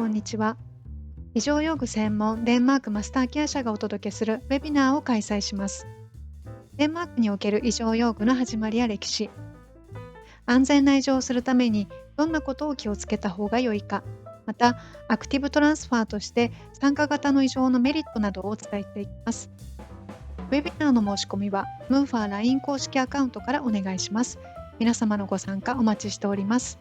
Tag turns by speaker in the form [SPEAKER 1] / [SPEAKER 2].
[SPEAKER 1] こんにちは。異常用具専門デンマークマスターケア社がお届けするウェビナーを開催します。デンマークにおける異常用具の始まりや歴史、安全な異常をするためにどんなことを気をつけた方が良いか、またアクティブトランスファーとして参加型の異常のメリットなどを伝えていきます。ウェビナーの申し込みはムーファー LINE 公式アカウントからお願いします。皆様のご参加お待ちしております。